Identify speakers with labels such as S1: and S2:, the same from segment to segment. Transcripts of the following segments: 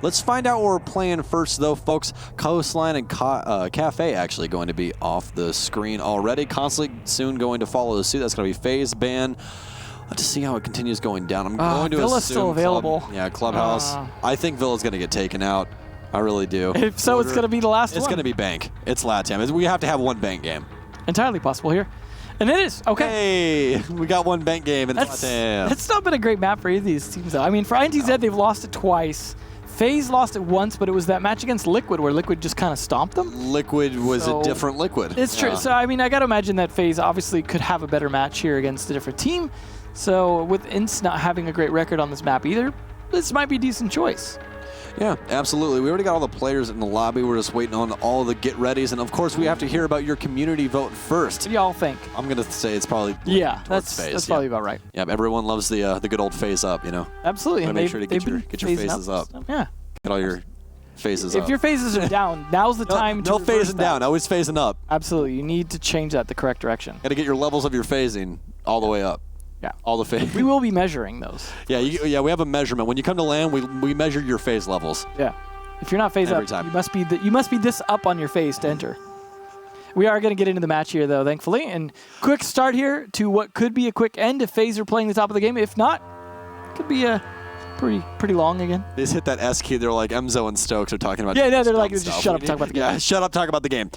S1: Let's find out what we're playing first, though, folks. Coastline and Cafe actually going to be off the screen already. Constantly soon going to follow the suit. That's going to be FaZe ban. To see how it continues going down. I'm going to
S2: Villa's
S1: assume
S2: still available.
S1: Yeah, Clubhouse. I think Villa's going to get taken out. I really do.
S2: If so, it's going to be the last one.
S1: It's going to be Bank. It's LATAM. We have to have one Bank game.
S2: Entirely possible here. And it is. Okay.
S1: Hey, we got one Bank game in LATAM.
S2: It's not been a great map for either of these teams, though. I mean, for INTZ, they've lost it twice. FaZe lost it once, but it was that match against Liquid where Liquid just kind of stomped them.
S1: Liquid was a different Liquid.
S2: It's true. So, I mean, I got to imagine that FaZe obviously could have a better match here against a different team. So with INTZ not having a great record on this map either, this might be a decent choice.
S1: Yeah, absolutely. We already got all the players in the lobby. We're just waiting on all the get-readies. And, of course, we have to hear about your community vote first.
S2: What do y'all think?
S1: I'm going to say it's probably
S2: that's probably about right.
S1: Yeah, everyone loves the good old FaZe up, you know?
S2: Absolutely.
S1: And make sure to get your phases up.
S2: Yeah.
S1: Get all your phases up.
S2: If your phases are down, now's the time to
S1: No phasing down. Always phasing up.
S2: Absolutely. You need to change that the correct direction.
S1: Got to get your levels of your phasing all the way up.
S2: Yeah.
S1: All the phase.
S2: We will be measuring those.
S1: Yeah, we have a measurement. When you come to LAN, we measure your phase levels.
S2: Yeah. If you're not phase up, you must be this up on your phase to enter. We are going to get into the match here, though, thankfully. And quick start here to what could be a quick end if FaZe are playing the top of the game. If not, it could be a pretty long again.
S1: They just hit that S key. They're like Emzo and Stokes are talking about.
S2: Yeah, no, they're like, just shut up, talk about the game.
S1: Yeah, shut up, talk about the game.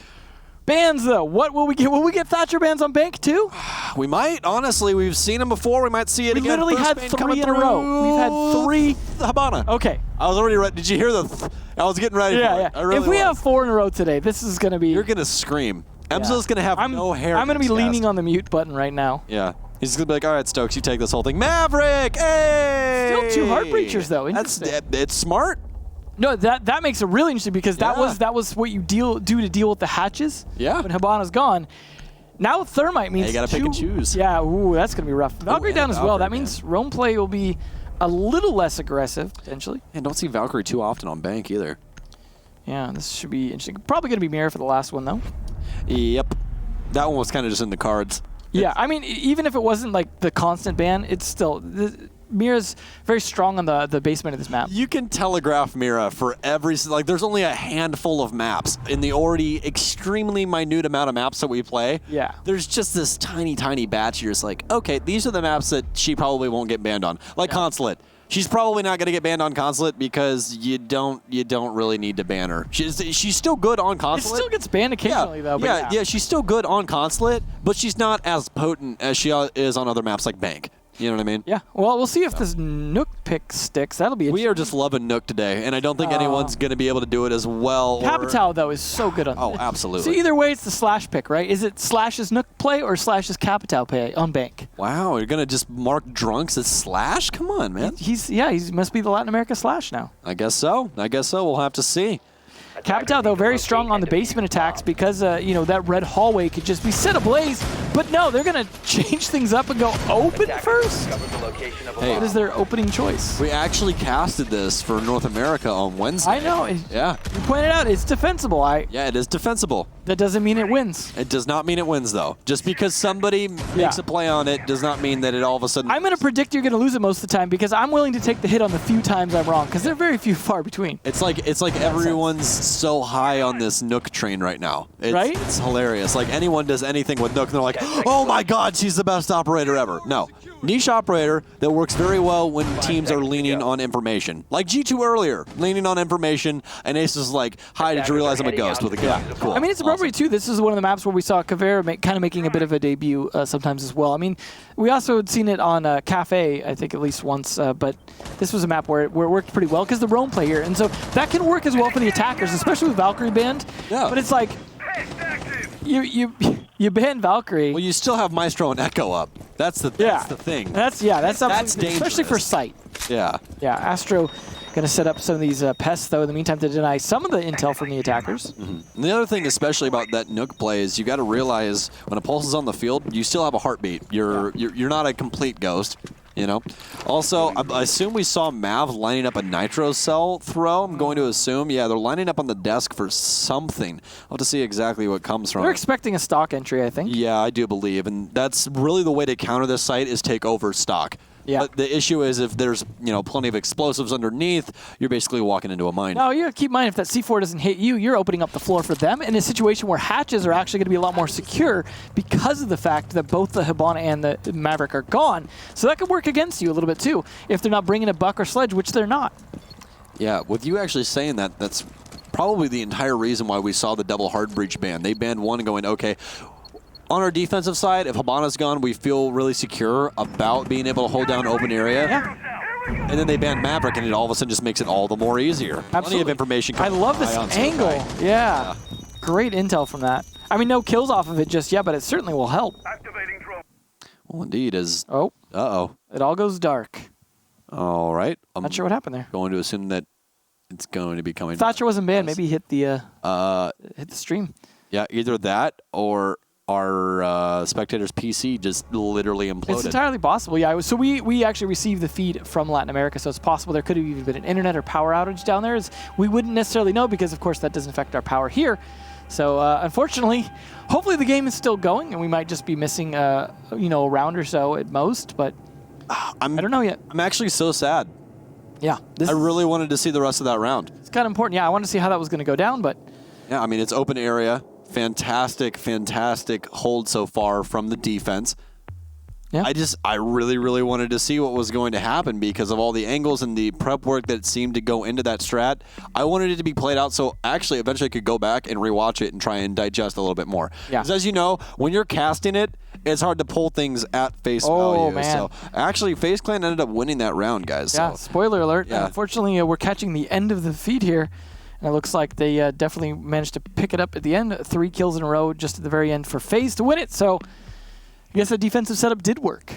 S2: Bans, though. What will we get? Will we get Thatcher bans on Bank, too?
S1: We might. Honestly, we've seen them before. We might see it again.
S2: We literally had 3 in a row. We've had 3.
S1: Habana.
S2: Okay.
S1: I was already ready. Did you hear the... I was getting ready for it.
S2: Yeah. If we have 4 in a row today, this is going to be...
S1: You're going to scream. Emzo's going to have no hair.
S2: I'm going to be leaning on the mute button right now.
S1: Yeah. He's going to be like, all right, Stokes, you take this whole thing. Maverick! Hey!
S2: Still 2 heart breachers, though.
S1: It's smart.
S2: No, that makes it really interesting because that was what you do to deal with the hatches.
S1: Yeah.
S2: When Habana's gone. Now Thermite means
S1: you got to pick and choose.
S2: Yeah, that's going to be rough. Valkyrie down as well. That means roam play will be a little less aggressive, potentially.
S1: And don't see Valkyrie too often on Bank either.
S2: Yeah, this should be interesting. Probably going to be Mirror for the last one, though.
S1: Yep. That one was kind of just in the cards.
S2: Yeah, I mean, even if it wasn't like the constant ban, it's still... Mira's very strong on the basement of this map.
S1: You can telegraph Mira for every... Like, there's only a handful of maps in the already extremely minute amount of maps that we play.
S2: Yeah.
S1: There's just this tiny, tiny batch. You're just like, okay, these are the maps that she probably won't get banned on. Like Consulate. She's probably not going to get banned on Consulate because you don't really need to ban her. She's still good on Consulate.
S2: It still gets banned occasionally, though. But
S1: yeah, she's still good on Consulate, but she's not as potent as she is on other maps like Bank. You know what I mean?
S2: Yeah. Well, we'll see if this Nook pick sticks. That'll be interesting.
S1: We are just loving Nook today, and I don't think anyone's going to be able to do it as well.
S2: Capital, though, is so good on
S1: Oh, absolutely.
S2: So either way, it's the Slash pick, right? Is it Slash's Nook play or Slash's Capital play on Bank?
S1: Wow, you're going to just mark Drunks as Slash? Come on, man.
S2: He must be the Latin America Slash now.
S1: I guess so. We'll have to see.
S2: Capital, though, very strong on the basement attacks because, that red hallway could just be set ablaze. But no, they're going to change things up and go open first.
S1: Hey,
S2: what is their opening choice?
S1: We actually casted this for North America on Wednesday.
S2: I know.
S1: Yeah.
S2: You pointed out it's defensible.
S1: Yeah, it is defensible.
S2: That doesn't mean it wins.
S1: It does not mean it wins, though. Just because somebody makes a play on it does not mean that it all of a sudden...
S2: I'm going to predict you're going to lose it most of the time because I'm willing to take the hit on the few times I'm wrong because they're very few far between.
S1: It's like everyone's so high on this Nook train right now.
S2: Right?
S1: It's hilarious. Like, anyone does anything with Nook, and they're like, oh my god, she's the best operator ever. No. Niche operator that works very well when teams are leaning on information. Like G2 earlier, leaning on information, and Ace is like, hi, did you realize I'm a ghost with a gun? Cool.
S2: I mean, it's appropriate, too. This is one of the maps where we saw Caveira kind of making a bit of a debut sometimes as well. I mean, we also had seen it on Cafe, I think, at least once, but this was a map where it worked pretty well because the roam play here. And so that can work as well for the attackers, especially with Valkyrie banned.
S1: Yeah.
S2: But it's like, you ban Valkyrie.
S1: Well, you still have Maestro and Echo up. That's the thing.
S2: That's dangerous, especially for sight.
S1: Yeah.
S2: Yeah, Astro going to set up some of these pests, though, in the meantime, to deny some of the intel from the attackers.
S1: And the other thing, especially about that Nook play, is you got to realize when a Pulse is on the field, you still have a heartbeat. You're not a complete ghost. You know. Also, I assume we saw Mav lining up a Nitro Cell throw. I'm going to assume. Yeah, they're lining up on the desk for something. I'll have to see exactly what comes from it.
S2: They're expecting a stock entry, I think.
S1: Yeah, I do believe. And that's really the way to counter this site is take over stock.
S2: Yeah.
S1: But the issue is if there's plenty of explosives underneath, you're basically walking into a mine.
S2: No, you gotta keep in mind if that C4 doesn't hit you, you're opening up the floor for them in a situation where hatches are actually going to be a lot more secure because of the fact that both the Hibana and the Maverick are gone. So that could work against you a little bit too if they're not bringing a Buck or Sledge, which they're not.
S1: Yeah, with you actually saying that, that's probably the entire reason why we saw the double hard breach ban. They banned one going, okay, on our defensive side, if Hibana's gone, we feel really secure about being able to hold down open area.
S2: Yeah.
S1: And then they banned Maverick, and it all of a sudden just makes it all the more easier.
S2: Absolutely.
S1: Plenty of information.
S2: I love this angle. Yeah. Great intel from that. I mean, no kills off of it just yet, but it certainly will help.
S1: Well, indeed.
S2: Oh.
S1: Uh-oh.
S2: It all goes dark.
S1: All right. I'm
S2: Not sure what happened there.
S1: going to assume that it's going to be coming.
S2: Thatcher wasn't banned. Maybe he hit the stream.
S1: Yeah, either that or our spectator's PC just literally imploded.
S2: It's entirely possible, yeah. So we actually received the feed from Latin America, so it's possible there could have even been an internet or power outage down there. We wouldn't necessarily know because, of course, that doesn't affect our power here. So, unfortunately, hopefully the game is still going, and we might just be missing, a round or so at most, but I don't know yet.
S1: I'm actually so sad.
S2: Yeah.
S1: I really wanted to see the rest of that round.
S2: It's kind of important. Yeah, I wanted to see how that was going to go down, but...
S1: Yeah, I mean, it's open area. Fantastic, fantastic hold so far from the defense.
S2: Yeah.
S1: I really, really wanted to see what was going to happen because of all the angles and the prep work that seemed to go into that strat. I wanted it to be played out so actually eventually I could go back and rewatch it and try and digest a little bit more.
S2: Yeah.
S1: Because as you know, when you're casting it, it's hard to pull things at face value.
S2: Man.
S1: So actually, FaZe Clan ended up winning that round, guys.
S2: Yeah,
S1: so.
S2: spoiler alert.
S1: Yeah.
S2: Unfortunately, we're catching the end of the feed here. And it looks like they definitely managed to pick it up at the end. 3 kills in a row just at the very end for FaZe to win it. So I guess the defensive setup did work.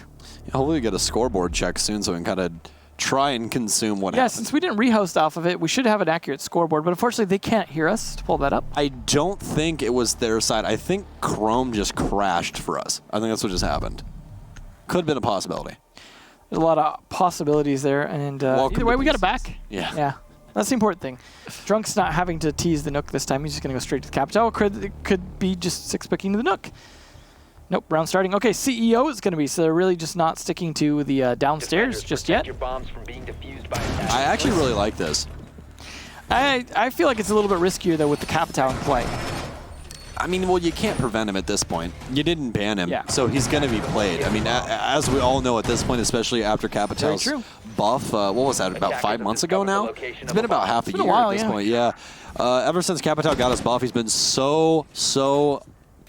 S1: Yeah, hopefully we get a scoreboard check soon so we can kind of try and consume what happened.
S2: Since we didn't rehost off of it, we should have an accurate scoreboard. But unfortunately, they can't hear us to pull that up.
S1: I don't think it was their side. I think Chrome just crashed for us. I think that's what just happened. Could have been a possibility.
S2: There's a lot of possibilities there. And either way, we got it back.
S1: Yeah.
S2: Yeah. That's the important thing. Drunk's not having to tease the Nook this time. He's just going to go straight to the Capital. It could be just 6-picking to the Nook. Nope, round starting. Okay, CEO is going to be, so they're really just not sticking to the downstairs just yet.
S1: I actually really like this.
S2: I feel like it's a little bit riskier, though, with the Capital in play.
S1: I mean, well, you can't prevent him at this point. You didn't ban him, so he's going to be played. I mean, as we all know at this point, especially after Capital's buff, what was that, about 5 months ago now? It's been about half a year at this point, yeah. Ever since Capital got his buff, he's been so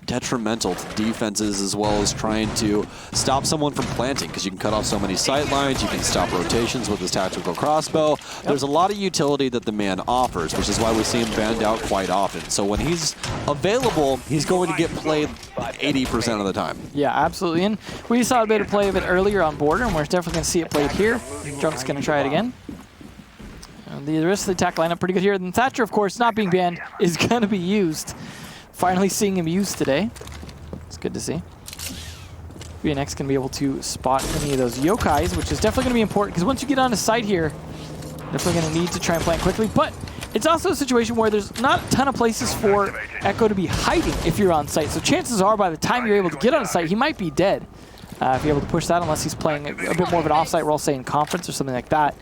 S1: detrimental to defenses as well as trying to stop someone from planting because you can cut off so many sight lines, you can stop rotations with his tactical crossbow. There's a lot of utility that the man offers, which is why we see him banned out quite often. So when he's available, he's going to get played 80% of the time.
S2: Yeah, absolutely. And we saw a bit of play of it earlier on Border, and we're definitely going to see it played here. Drunk's going to try it again. The rest of the attack lineup pretty good here. And Thatcher, of course, not being banned, is going to be used. Finally seeing him used today. It's good to see. BNX can be able to spot any of those yokais, which is definitely going to be important because once you get on a site here, definitely going to need to try and plant quickly. But it's also a situation where there's not a ton of places for Echo to be hiding if you're on site. So chances are by the time you're able to get on site, he might be dead if you're able to push that unless he's playing a bit more of an offsite role, say in conference or something like that.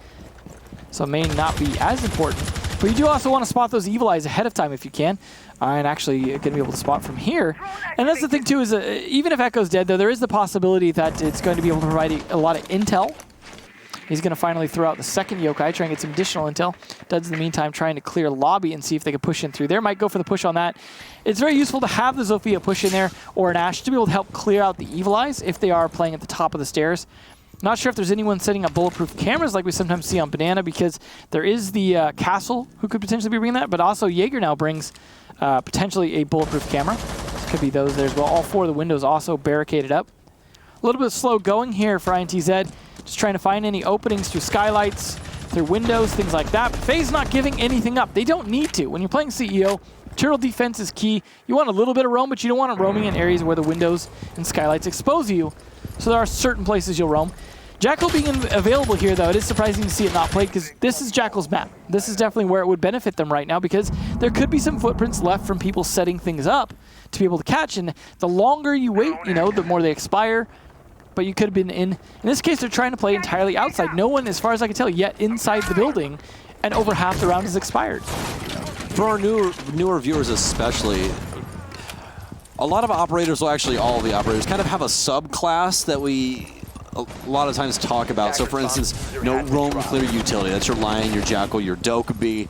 S2: So it may not be as important. But you do also want to spot those evil eyes ahead of time if you can. And actually going to be able to spot from here. And that's the thing too, is even if Echo's dead though, there is the possibility that it's going to be able to provide a lot of intel. He's going to finally throw out the second yokai, try and get some additional intel. Duds in the meantime trying to clear lobby and see if they can push in through there. Might go for the push on that. It's very useful to have the Zofia push in there or an Ashe to be able to help clear out the evil eyes if they are playing at the top of the stairs. Not sure if there's anyone setting up bulletproof cameras like we sometimes see on Banana because there is the Castle who could potentially be bringing that, but also Jaeger now brings potentially a bulletproof camera. Could be those there as well. All 4 of the windows also barricaded up. A little bit slow going here for INTZ. Just trying to find any openings through skylights, through windows, things like that. But FaZe not giving anything up. They don't need to. When you're playing CEO, turtle defense is key. You want a little bit of roam, but you don't want it roaming in areas where the windows and skylights expose you. So there are certain places you'll roam. Jackal being available here, though, it is surprising to see it not played because this is Jackal's map. This is definitely where it would benefit them right now because there could be some footprints left from people setting things up to be able to catch. And the longer you wait, the more they expire. but you could have been in. In this case, they're trying to play entirely outside. No one, as far as I can tell, yet inside the building, and over half the round has expired.
S1: For our newer viewers especially, a lot of operators, well actually all of the operators, kind of have a subclass that we a lot of times talk about. So for instance, roam clear utility. That's your Lion, your Jackal, your Dokkaebi.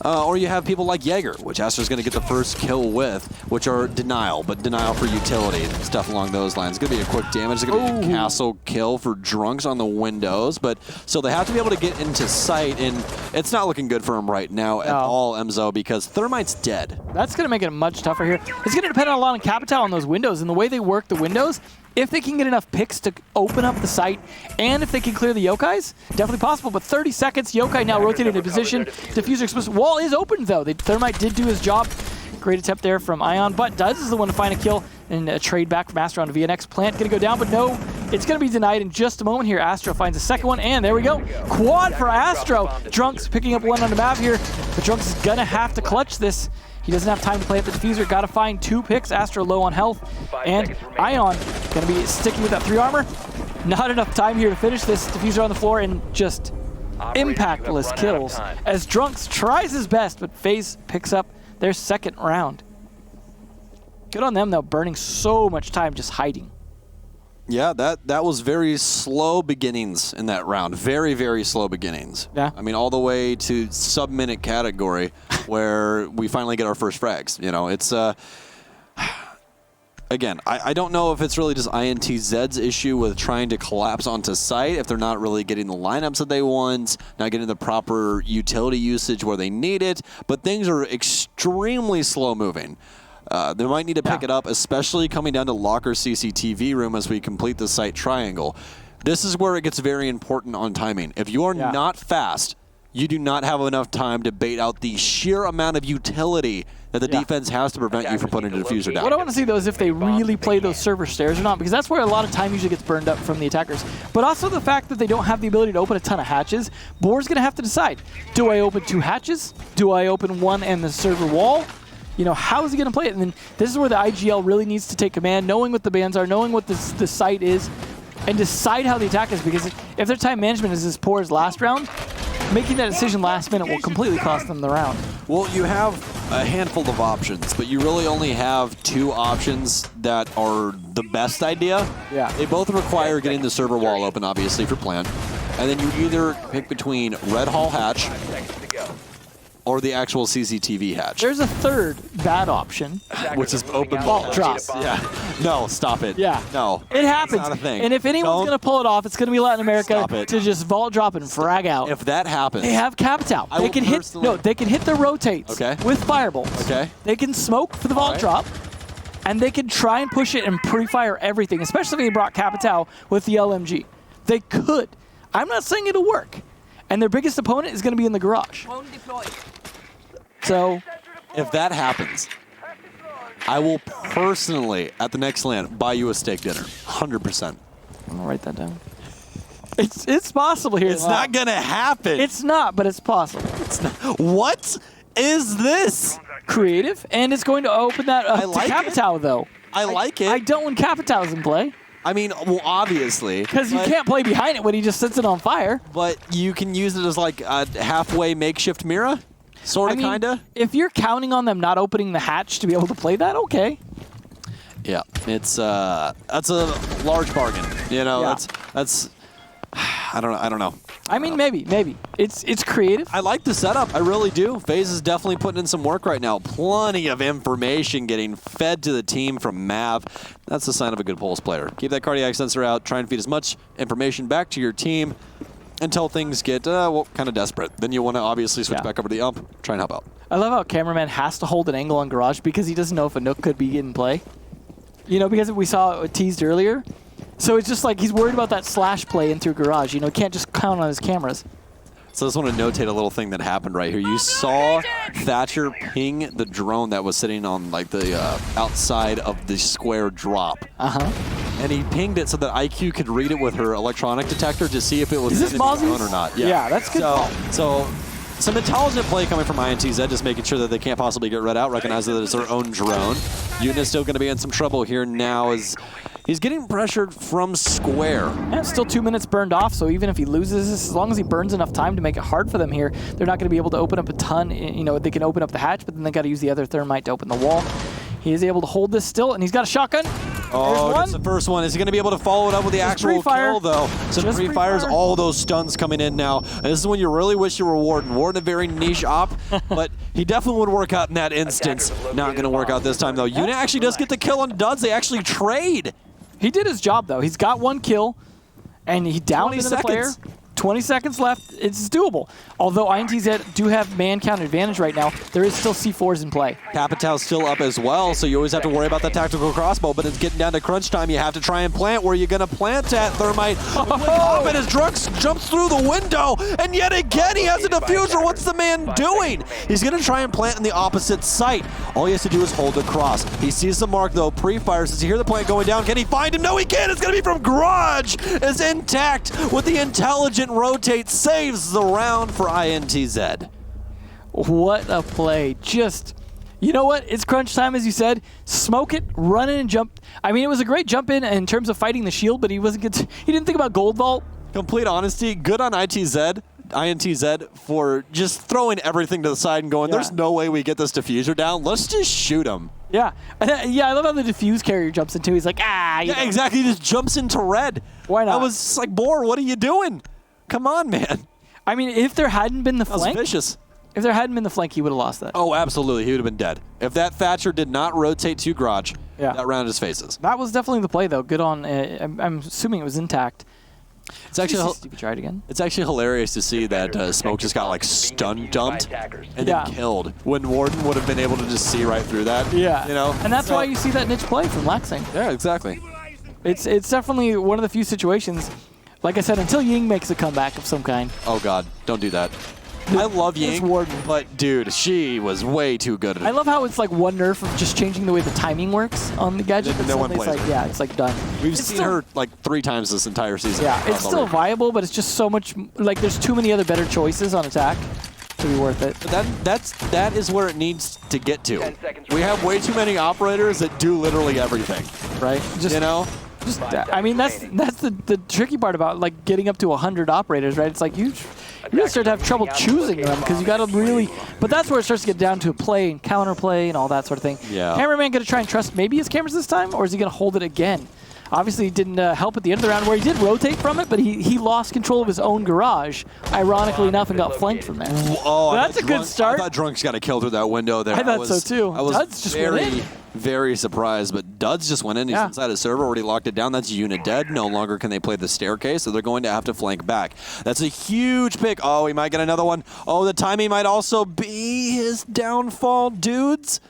S1: Or you have people like Jaeger, which Astra's going to get the first kill with, which are denial, but denial for utility, stuff along those lines. It's going to be a quick damage. It's going to be a castle kill for Drunks on the windows, but so they have to be able to get into sight, and it's not looking good for him right now at all, Emzo, because Thermite's dead.
S2: That's going to make it much tougher here. It's going to depend a lot on Capital on those windows, and the way they work the windows. If they can get enough picks to open up the site, and if they can clear the Yokais, definitely possible. But 30 seconds, Yokai now rotated into position. Diffuser explosive. Wall is open, though. Thermite did do his job. Great attempt there from Ion, but Duz is the one to find a kill and a trade back from Astra onto VNX. Plant going to go down, but no, it's going to be denied in just a moment here. Astro finds a second one, and there we go. Quad for Astro. Drunks picking up one on the map here, but Drunks is going to have to clutch this. He doesn't have time to play at the diffuser. Got to find 2 picks. Astro low on health. And Ion going to be sticking with that 3 armor. Not enough time here to finish this. Diffuser on the floor and just impactless kills. As Drunks tries his best, but FaZe picks up their second round. Good on them, though, burning so much time just hiding.
S1: Yeah, that was very slow beginnings in that round. Very, very slow beginnings.
S2: Yeah.
S1: I mean, all the way to sub-minute category where we finally get our first frags. You know, it's, again, I don't know if it's really just INTZ's issue with trying to collapse onto site, if they're not really getting the lineups that they want, not getting the proper utility usage where they need it, but things are extremely slow moving. They might need to pick it up, especially coming down to locker CCTV room as we complete the site triangle. This is where it gets very important on timing. If you are not fast, you do not have enough time to bait out the sheer amount of utility that the defense has to prevent you from putting the diffuser down.
S2: What I want to see, though, is if they really play those server stairs or not, because that's where a lot of time usually gets burned up from the attackers. But also the fact that they don't have the ability to open a ton of hatches. Boar's going to have to decide, do I open 2 hatches? Do I open 1 and the server wall? You know, how is he going to play it? And then this is where the IGL really needs to take command, knowing what the bans are, knowing what the site is, and decide how the attack is. Because if their time management is as poor as last round, making that decision last minute will completely cost them the round.
S1: Well, you have a handful of options, but you really only have 2 options that are the best idea.
S2: Yeah.
S1: They both require getting the server wall open, obviously, for plan. And then you either pick between Red Hall Hatch or the actual CCTV hatch.
S2: There's a third bad option,
S1: which is open
S2: vault drop.
S1: Yeah. No, stop it.
S2: Yeah.
S1: No.
S2: It happens.
S1: It's not a thing.
S2: And if anyone's going to pull it off, it's going to be Latin America to just vault drop and frag out.
S1: If that happens,
S2: they have Capital. They can hit they can hit their rotates with firebolts.
S1: Okay.
S2: They can smoke for the vault drop. And they can try and push it and pre-fire everything, especially if they brought Capital with the LMG. They could. I'm not saying it'll work. And their biggest opponent is going to be in the garage. So,
S1: if that happens, I will personally, at the next LAN, buy you a steak dinner. 100%.
S2: I'm going to write that down. It's possible here.
S1: It's not going to happen.
S2: It's not, but it's possible.
S1: It's not. What is this?
S2: Creative, and it's going to open that up to Capital, though.
S1: I like it.
S2: I don't when Capital's in play.
S1: I mean, well, obviously.
S2: Because you can't play behind it when he just sets it on fire.
S1: But you can use it as like a halfway makeshift Mira? Sort of, kind of?
S2: If you're counting on them not opening the hatch to be able to play that, okay.
S1: Yeah, it's that's a large bargain. You know, that's I don't know.
S2: I mean, maybe. It's creative.
S1: I like the setup. I really do. FaZe is definitely putting in some work right now. Plenty of information getting fed to the team from Mav. That's the sign of a good Pulse player. Keep that cardiac sensor out. Try and feed as much information back to your team until things get kind of desperate. Then you want to obviously switch back over to the ump, try and help out.
S2: I love how cameraman has to hold an angle on Garage because he doesn't know if a Nook could be in play. You know, because we saw it teased earlier. So it's just like he's worried about that slash play in through Garage. You know, can't just count on his cameras.
S1: So I just want to notate a little thing that happened right here. You saw Thatcher ping the drone that was sitting on like the outside of the square drop. And he pinged it so that IQ could read it with her electronic detector to see if it was an enemy drone or not.
S2: Yeah, that's good.
S1: So some intelligent play coming from INTZ, just making sure that they can't possibly get read out, recognize that it's their own drone. Unit is still going to be in some trouble here now as He's getting pressured from square.
S2: And still 2 minutes burned off, so even if he loses this, as long as he burns enough time to make it hard for them here, they're not going to be able to open up a ton. You know, they can open up the hatch, but then they got to use the other thermite to open the wall. He is able to hold this still, and he's got a shotgun.
S1: Oh, that's the first one. Is he going to be able to follow it up with the actual kill, though? Some pre-fires, all those stuns coming in now. And this is when you really wish you were Warden. Warden, a very niche op, but he definitely would work out in that instance. Not going to work out this time, though. Unit actually does get the kill on Duds. They actually trade.
S2: He did his job, though. He's got 1 kill, and he downed into the player. 20 seconds left. It's doable. Although INTZ do have man count advantage right now, there is still C4s in play.
S1: Capitão's still up as well, so you always have to worry about that tactical crossbow, but it's getting down to crunch time. You have to try and plant. Where are you going to plant at, Thermite? Oh, and his Drux jumps through the window, and yet again he has a diffuser. What's the man doing? He's going to try and plant in the opposite site. All he has to do is hold across. He sees the mark, though. Pre-fires. Does he hear the plant going down? Can he find him? No, he can't. It's going to be from Garage. Is intact with the intelligent rotate, saves the round for INTZ.
S2: What a play. Just, you know what? It's crunch time, as you said. Smoke it, run in and jump. I mean, it was a great jump in terms of fighting the shield, but he wasn't good. He didn't think about Gold Vault.
S1: Complete honesty, good on INTZ for just throwing everything to the side and going, there's no way we get this diffuser down. Let's just shoot him.
S2: Yeah. Yeah, I love how the diffuse carrier jumps into. He's like,
S1: Yeah, exactly. He just jumps into red.
S2: Why not?
S1: I was just like, Boar, what are you doing? Come on, man.
S2: I mean, if there hadn't been the flank,
S1: that was vicious.
S2: If there hadn't been the flank, he would have lost that.
S1: Oh, absolutely. He would have been dead. If that Thatcher did not rotate to Garage, that round his faces.
S2: That was definitely the play, though. Good on, I'm assuming it was intact.
S1: It's actually
S2: try it again.
S1: It's actually hilarious to see that Smoke just got like stun dumped and then killed when Warden would have been able to just see right through that.
S2: Yeah,
S1: you know,
S2: and that's why you see that niche play from Laxing.
S1: Yeah, exactly.
S2: It's definitely one of the few situations. Like I said, until Ying makes a comeback of some kind.
S1: Oh God, don't do that. I love Ying, but dude, she was way too good at it.
S2: I love how it's like one nerf of just changing the way the timing works on the gadget.
S1: No one plays
S2: like, yeah, it's like done.
S1: We've seen her like 3 times this entire season.
S2: Yeah, it's still viable, but it's just so much, like there's too many other better choices on attack to be worth it.
S1: But that is where it needs to get to. We have way too many operators that do literally everything.
S2: Right? Just,
S1: you know?
S2: I mean, that's the tricky part about like getting up to 100 operators, right? It's like you really start to have trouble choosing them because you got to really. But that's where it starts to get down to play and counterplay and all that sort of thing.
S1: Yeah.
S2: Cameraman going to try and trust maybe his cameras this time, or is he going to hold it again? Obviously, he didn't help at the end of the round where he did rotate from it, but he lost control of his own garage, ironically enough, and got flanked from there.
S1: Oh,
S2: so that's a good start.
S1: I thought Drunk's got a kill through that window there.
S2: I thought so too.
S1: I was
S2: Duds just went in.
S1: Very surprised, but Duds just went in. He's inside his server, already locked it down. That's unit dead. No longer can they play the staircase, so they're going to have to flank back. That's a huge pick. Oh, he might get another one. Oh, the timing might also be his downfall, dudes.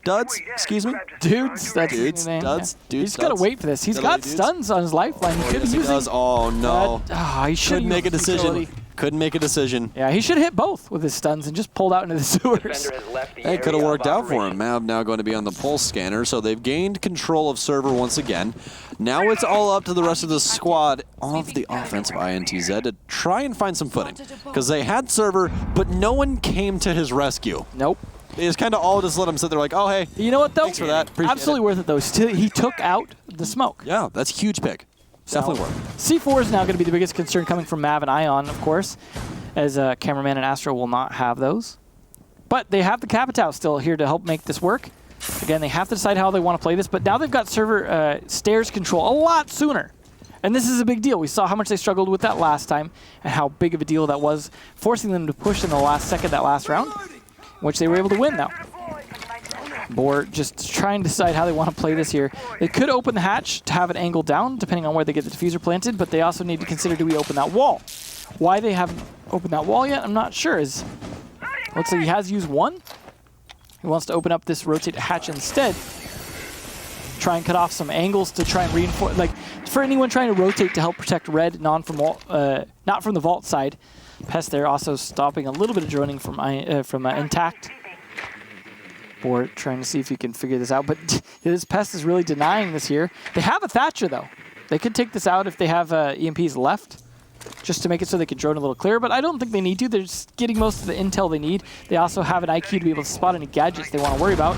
S1: Duds, excuse me?
S2: Dudes, that's
S1: dudes,
S2: name.
S1: Duds, dudes.
S2: He's got to wait for this. He's got stuns on his lifeline. He could be using.
S1: Oh, no.
S2: He should
S1: make a decision. Couldn't make a decision.
S2: Yeah, he should hit both with his stuns and just pulled out into the sewers.
S1: It could have worked out for him. Mav now going to be on the pulse scanner, so they've gained control of server once again. Now it's all up to the rest of the squad of the offense of INTZ to try and find some footing. Because they had server, but no one came to his rescue.
S2: Nope.
S1: They just kind of all just let him sit there like, oh, hey.
S2: You know what, though?
S1: Thanks for that. Appreciate
S2: Absolutely worth it, though. He took out the smoke.
S1: Yeah, that's a huge pick. Definitely worth it.
S2: C4 is now going to be the biggest concern coming from Mav and Ion, of course, as Cameraman and Astro will not have those. But they have the Capitão still here to help make this work. Again, they have to decide how they want to play this, but now they've got server stairs control a lot sooner. And this is a big deal. We saw how much they struggled with that last time and how big of a deal that was, forcing them to push in the last second that last round, which they were able to win now. Boar just trying to decide how they want to play this here. They could open the hatch to have it angled down, depending on where they get the diffuser planted, but they also need to consider, do we open that wall? Why they haven't opened that wall yet, I'm not sure. Looks like he has used one. He wants to open up this rotate hatch instead. Try and cut off some angles to try and reinforce, like for anyone trying to rotate to help protect red, not from the vault side. Pest there also stopping a little bit of droning from Intact. Boar trying to see if he can figure this out, but his Pest is really denying this here. They have a Thatcher, though. They could take this out if they have EMPs left, just to make it so they can drone a little clearer, but I don't think they need to. They're just getting most of the intel they need. They also have an IQ to be able to spot any gadgets they want to worry about.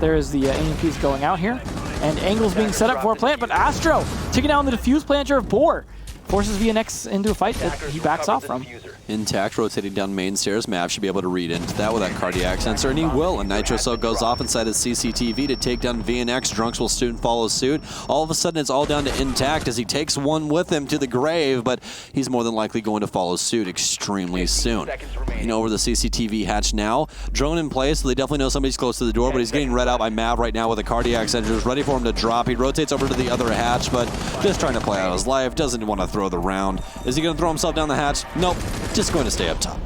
S2: There is the EMPs going out here. And angles being set up for a plant, but Astro taking down the defuse planter of Boar. Forces VNX into a fight that he backs off from.
S1: INTZ rotating down main stairs. Mav should be able to read into that with that cardiac sensor, and he will. A Nitro Cell goes off inside his CCTV to take down VNX. Drunks will soon follow suit. All of a sudden, it's all down to INTZ as he takes one with him to the grave, but he's more than likely going to follow suit extremely soon. Over the CCTV hatch now. Drone in place, so they definitely know somebody's close to the door, but he's getting read out by Mav right now with a cardiac sensor. Is ready for him to drop. He rotates over to the other hatch, but just trying to play out his life. Doesn't want to throw the round. Is he going to throw himself down the hatch? Nope. Just going to stay up top.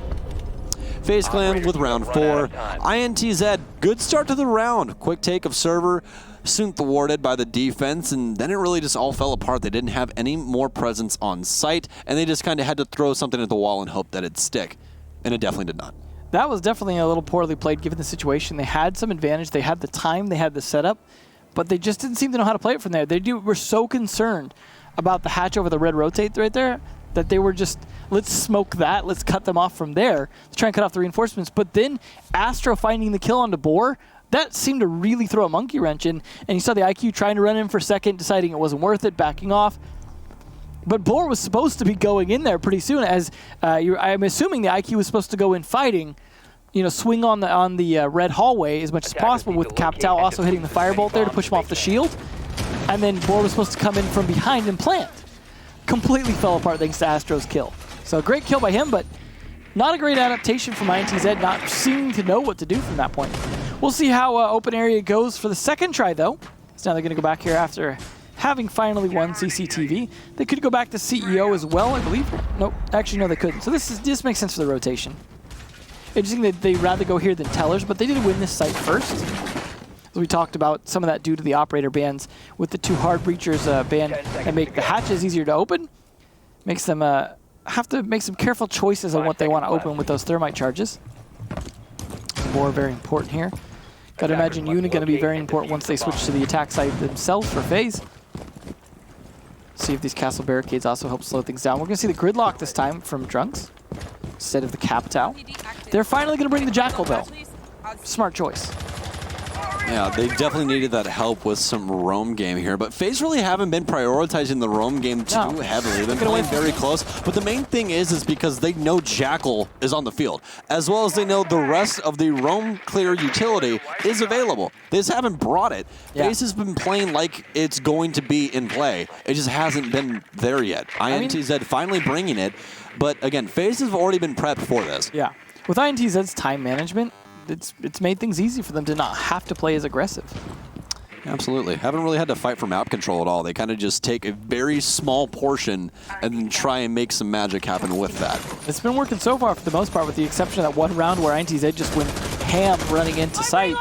S1: FaZe Clan with round 4. INTZ, good start to the round. Quick take of server, soon thwarted by the defense, and then it really just all fell apart. They didn't have any more presence on site, and they just kind of had to throw something at the wall and hope that it'd stick. And it definitely did not.
S2: That was definitely a little poorly played given the situation. They had some advantage. They had the time. They had the setup. But they just didn't seem to know how to play it from there. They were so concerned about the hatch over the red rotate right there that they were just, let's smoke that. Let's cut them off from there to try and cut off the reinforcements. But then Astro finding the kill onto Boar, that seemed to really throw a monkey wrench in. And you saw the IQ trying to run in for a second, deciding it wasn't worth it, backing off. But Boar was supposed to be going in there pretty soon, as I'm assuming the IQ was supposed to go in fighting, swing on the red hallway as much as possible, with Capital also hitting the firebolt there to push him off the shield. And then Boar was supposed to come in from behind and plant. Completely fell apart thanks to Astro's kill. So great kill by him, but not a great adaptation from INTZ, not seeming to know what to do from that point. We'll see how open area goes for the second try, though. So now they're going to go back here after having finally won CCTV. They could go back to CEO as well, I believe. Nope, actually, no, they couldn't. So this makes sense for the rotation. Interesting that they'd rather go here than Tellers, but they did win this site first. As we talked about, some of that due to the operator bans with the 2 hard breachers ban and make the hatches easier to open. Makes them have to make some careful choices on what they want to open with those thermite charges. More very important here. Gotta imagine Unit going to be very important once they switch to the attack side themselves for FaZe. See if these castle barricades also help slow things down. We're going to see the gridlock this time from Drunks instead of the Capital. They're finally going to bring the Jackal, though. Smart choice.
S1: Yeah, they definitely needed that help with some roam game here, but FaZe really haven't been prioritizing the roam game too heavily. They've been playing very close, but the main thing is because they know Jackal is on the field, as well as they know the rest of the roam clear utility is available. They just haven't brought it. FaZe has been playing like it's going to be in play. It just hasn't been there yet. INTZ finally bringing it, but again, FaZe have already been prepped for this.
S2: Yeah, with INTZ's time management, it's made things easy for them to not have to play as aggressive.
S1: Absolutely. Haven't really had to fight for map control at all. They kind of just take a very small portion and then try and make some magic happen with that.
S2: It's been working so far for the most part, with the exception of that one round where INTZ just went ham running into site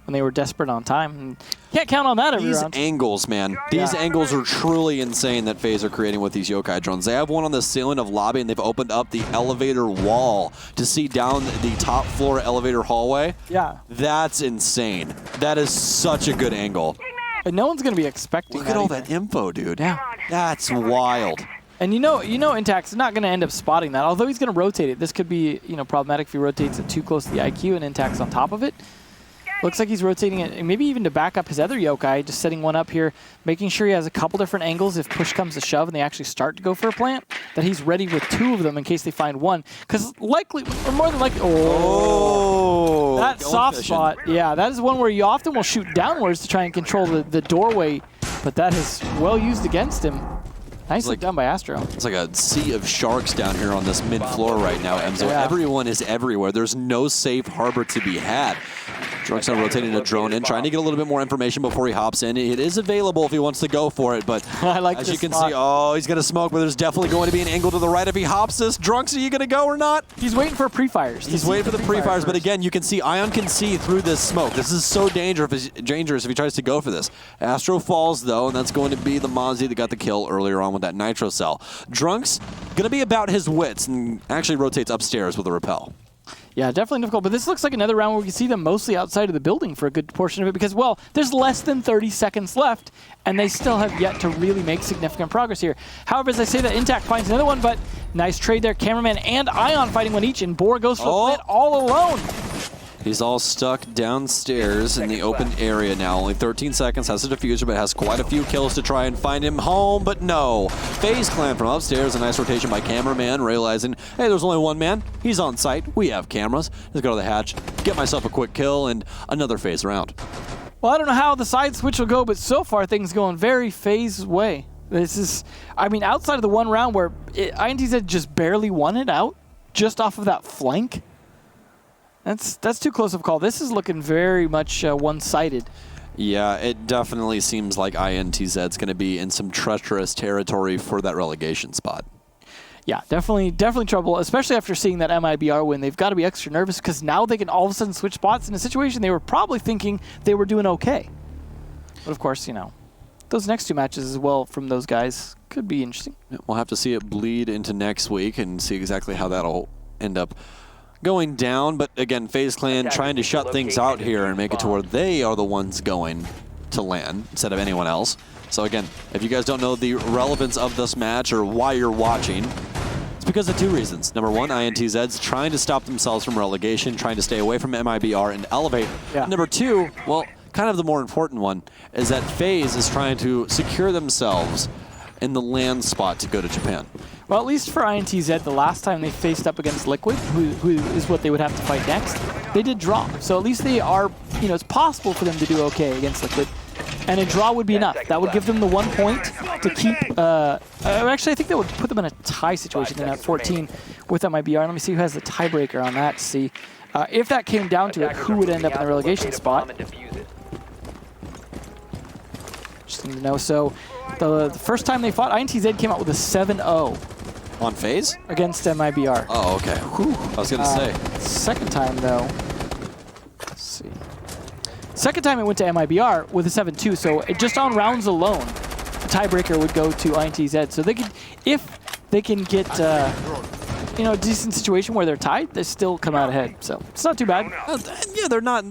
S2: when they were desperate on time. And can't count on that every round.
S1: These angles, man. These angles are truly insane that FaZe are creating with these yokai drones. They have one on the ceiling of lobby, and they've opened up the elevator wall to see down the top floor elevator hallway.
S2: Yeah.
S1: That's insane. That is such a good angle.
S2: And no one's going to be expecting
S1: Look at all that info, dude.
S2: Yeah.
S1: That's wild.
S2: And INTZ is not going to end up spotting that. Although he's going to rotate it. This could be, problematic if he rotates it too close to the IQ and INTZ on top of it. Looks like he's rotating it, maybe even to back up his other yokai, just setting one up here, making sure he has a couple different angles if push comes to shove and they actually start to go for a plant, that he's ready with 2 of them in case they find one. Because likely, or more than likely, that soft spot, yeah, that is one where you often will shoot downwards to try and control the doorway, but that is well used against him. Nicely done by Astro.
S1: It's like a sea of sharks down here on this mid-floor right now, Emzo. Yeah. Everyone is everywhere. There's no safe harbor to be had. Drunks are rotating a drone in, trying to get a little bit more information before he hops in. It is available if he wants to go for it, but
S2: I like
S1: as
S2: this
S1: you can
S2: spot.
S1: see, he's going to smoke, but there's definitely going to be an angle to the right if he hops this. Drunks, are you going to go or not?
S2: He's waiting for pre-fires.
S1: He's waiting for the pre-fires, but again, you can see Ion can see through this smoke. This is so dangerous if he tries to go for this. Astro falls, though, and that's going to be the Mozzie that got the kill earlier on with that Nitro Cell. Drunks, going to be about his wits and actually rotates upstairs with a repel.
S2: Yeah, definitely difficult, but this looks like another round where we can see them mostly outside of the building for a good portion of it because, well, there's less than 30 seconds left, and they still have yet to really make significant progress here. However, as I say that, INTZ finds another one, but nice trade there. Cameraman and Ion fighting one each, and Boar goes for the plant all alone.
S1: He's all stuck downstairs in the open area now. Only 13 seconds, has a diffuser, but has quite a few kills to try and find him home, but no. FaZe Clan from upstairs, a nice rotation by cameraman, realizing, hey, there's only one man. He's on site. We have cameras. Let's go to the hatch, get myself a quick kill, and another FaZe round.
S2: Well, I don't know how the side switch will go, but so far things going very FaZe's way. This is, I mean, outside of the one round where INTZ just barely won it out, just off of that flank, that's too close of a call. This is looking very much one-sided.
S1: Yeah, it definitely seems like INTZ's going to be in some treacherous territory for that relegation spot.
S2: Yeah, definitely trouble, especially after seeing that MIBR win. They've got to be extra nervous because now they can all of a sudden switch spots in a situation they were probably thinking they were doing okay. But of course, you know, those next two matches as well from those guys could be interesting.
S1: We'll have to see it bleed into next week and see exactly how that'll end up going down. But again, FaZe Clan trying to shut things out here and make it to where they are the ones going to land instead of anyone else. So again, if you guys don't know the relevance of this match or why you're watching, it's because of two reasons. Number one, INTZ's trying to stop themselves from relegation, trying to stay away from MIBR and elevate.
S2: Yeah.
S1: Number two, well, kind of the more important one, is that FaZe is trying to secure themselves in the land spot to go to Japan.
S2: Well, at least for INTZ, the last time they faced up against Liquid, who is what they would have to fight next, they did draw. So at least they are, you know, it's possible for them to do okay against Liquid. And a draw would be enough. That would give them the 1 point to keep, actually I think that would put them in a tie situation then at 14 with MIBR. Let me see who has the tiebreaker on that to see. If that came down to it, who would end up in the relegation spot. Interesting to know. So the first time they fought, INTZ came out with a 7-0.
S1: On FaZe?
S2: Against MIBR.
S1: Oh, okay. Whew. I was going to say.
S2: Second time, though. Let's see. Second time it went to MIBR with a 7-2, so just on rounds alone, the tiebreaker would go to INTZ. So they could, if they can get, you know, a decent situation where they're tied, they still come out ahead. So it's not too bad.
S1: Yeah, they're not,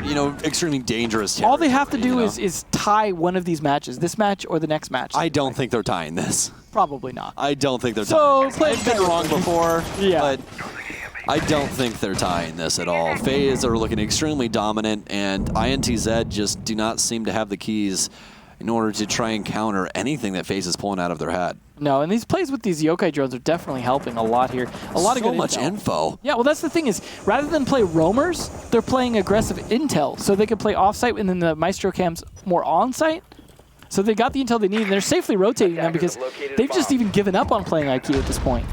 S1: you know, extremely dangerous.
S2: All they have to do is tie one of these matches, this match or the next match.
S1: I don't think they're tying this.
S2: Probably not.
S1: I don't think they're tying.
S2: So
S1: I've been wrong before,
S2: yeah.
S1: But I don't think they're tying this at all. FaZe are looking extremely dominant, and INTZ just do not seem to have the keys in order to try and counter anything that FaZe is pulling out of their hat.
S2: No, and these plays with these yokai drones are definitely helping a lot here. A lot of good
S1: much info.
S2: Yeah, well, that's the thing is, rather than play roamers, they're playing aggressive intel. So they can play off-site, and then the Maestro cams more on-site. So they got the intel they need, and they're safely rotating them because they've just even given up on playing IQ at this point.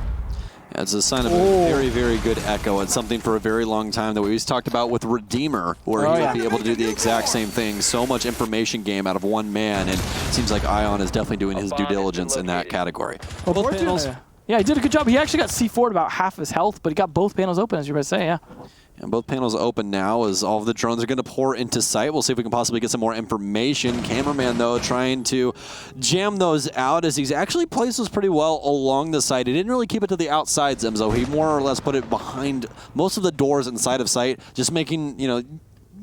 S1: Yeah, it's a sign of a very, very good echo. It's something for a very long time that we always talked about with Redeemer, where he would be able to do the exact same thing. So much information game out of one man, and it seems like Ion is definitely doing his due diligence in that category.
S2: Well,
S1: both panels.
S2: Yeah, he did a good job. He actually got C4'd about half his health, but he got both panels open, as you were about to say, yeah.
S1: And both panels open now as all of the drones are going to pour into sight. We'll see if we can possibly get some more information. Cameraman, though, trying to jam those out as he's actually placed those pretty well along the site. He didn't really keep it to the outside, Zimzo. He more or less put it behind most of the doors inside of sight, just making, you know,